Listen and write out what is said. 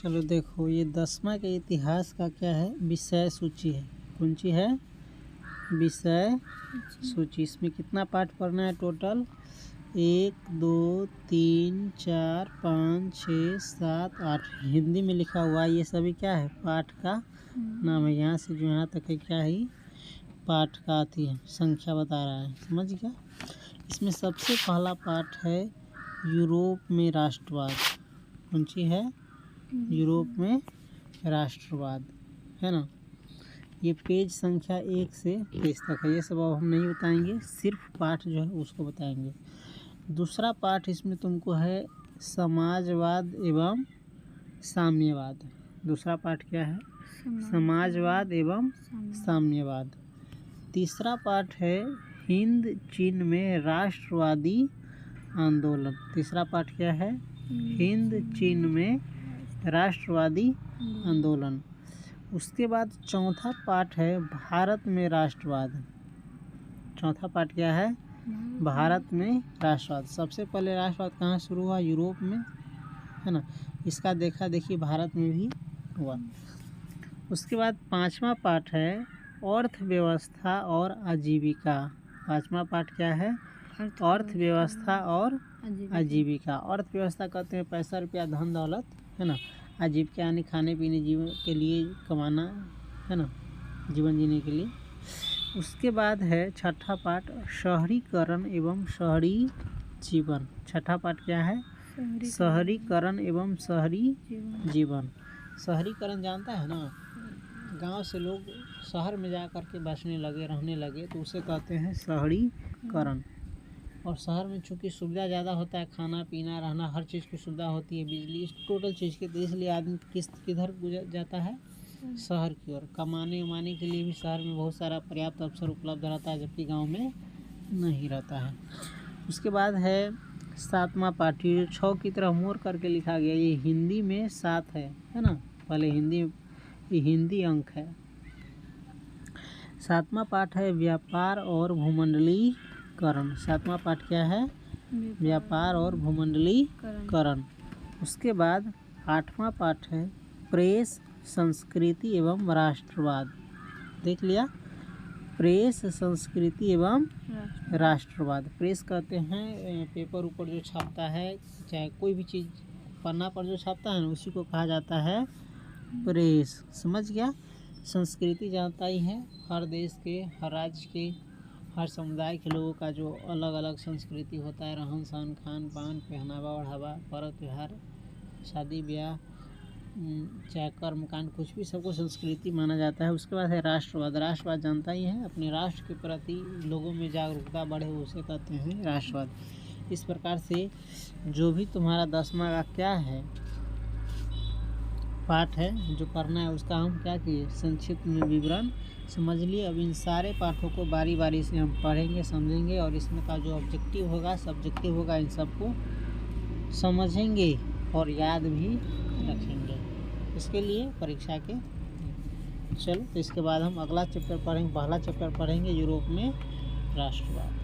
चलो देखो, ये 10वां के इतिहास का क्या है, विषय सूची है। कौन सी है? विषय सूची। इसमें कितना पाठ पढ़ना है टोटल? 1 2 3 4 5 6 7 8 हिंदी में लिखा हुआ है। ये सभी क्या है? पाठ का नाम है। यहाँ से जो यहाँ तक है क्या है? पाठ का आती है, संख्या बता रहा है। समझ गया? इसमें सबसे पहला पाठ है यूरोप में राष्ट्रवाद। कौन सी है? यूरोप में राष्ट्रवाद, है ना। ये पेज संख्या 1 से 23 तक है। ये सब अब हम नहीं बताएंगे, सिर्फ पाठ जो है उसको बताएंगे। दूसरा पाठ इसमें तुमको है समाजवाद एवं साम्यवाद। दूसरा पाठ क्या है? समाजवाद एवं साम्यवाद। तीसरा पाठ है हिंद चीन में राष्ट्रवादी आंदोलन। तीसरा पाठ क्या है? हिंद चीन में राष्ट्रवादी आंदोलन। उसके बाद चौथा पाठ है भारत में राष्ट्रवाद। चौथा पाठ क्या है? भारत में राष्ट्रवाद। सबसे पहले राष्ट्रवाद कहाँ शुरू हुआ? यूरोप में, है ना। इसका देखा देखी भारत में भी हुआ। उसके बाद पांचवा पाठ है अर्थव्यवस्था और आजीविका। पांचवा पाठ क्या है? अर्थव्यवस्था और आजीविका। अर्थव्यवस्था कहते हैं पैसा रुपया धन दौलत, है ना। आजीविका यानी खाने पीने जीवन के लिए कमाना, है ना, जीवन जीने के लिए। उसके बाद है छठा पाठ शहरीकरण एवं शहरी जीवन। छठा पाठ क्या है? शहरीकरण एवं शहरी जीवन। शहरीकरण जानता है ना, गांव से लोग शहर में जा कर के बसने लगे, रहने लगे, तो उसे कहते हैं शहरीकरण। और शहर में चूँकि सुविधा ज़्यादा होता है, खाना पीना रहना हर चीज़ की सुविधा होती है, बिजली टोटल चीज़ की, तो इसलिए आदमी किधर गुजर जाता है? शहर की ओर। कमाने उमाने के लिए भी शहर में बहुत सारा पर्याप्त अवसर उपलब्ध रहता है, जबकि गांव में नहीं रहता है। उसके बाद है सातवां पाठ, 6 की तरह मोड़ करके लिखा गया। ये हिंदी में 7 है ना। पहले हिंदी अंक है। सातवां पाठ है व्यापार और भूमंडलीकरण। सातवां पाठ क्या है? व्यापार और भूमंडलीकरण। उसके बाद 8वां पाठ है प्रेस संस्कृति एवं राष्ट्रवाद। देख लिया? प्रेस संस्कृति एवं राष्ट्रवाद। प्रेस कहते हैं पेपर ऊपर जो छापता है, चाहे कोई भी चीज़ पन्ना पर जो छापता है ना, उसी को कहा जाता है प्रेस। समझ गया? संस्कृति जानता ही है, हर देश के, हर राज्य के, हर समुदाय के लोगों का जो अलग अलग संस्कृति होता है, रहन सहन, खान पान, पहनावा ओढ़ावा, पर्व त्योहार, शादी ब्याह, चाहे कर्म कांड, कुछ भी, सबको संस्कृति माना जाता है। उसके बाद है राष्ट्रवाद। राष्ट्रवाद जानता ही है, अपने राष्ट्र के प्रति लोगों में जागरूकता बढ़े, उसे कहते हैं राष्ट्रवाद। इस प्रकार से जो भी तुम्हारा 10वां का क्या है पाठ है जो करना है, उसका हम क्या किए? संक्षिप्त में विवरण समझ लिए। अब इन सारे पाठों को बारी बारी से हम पढ़ेंगे, समझेंगे, और इसमें का जो ऑब्जेक्टिव होगा, सब्जेक्टिव होगा, इन सबको समझेंगे और याद भी रखेंगे, इसके लिए परीक्षा के। चलो, तो इसके बाद हम अगला चैप्टर पढ़ेंगे। पहला चैप्टर पढ़ेंगे यूरोप में राष्ट्रवाद।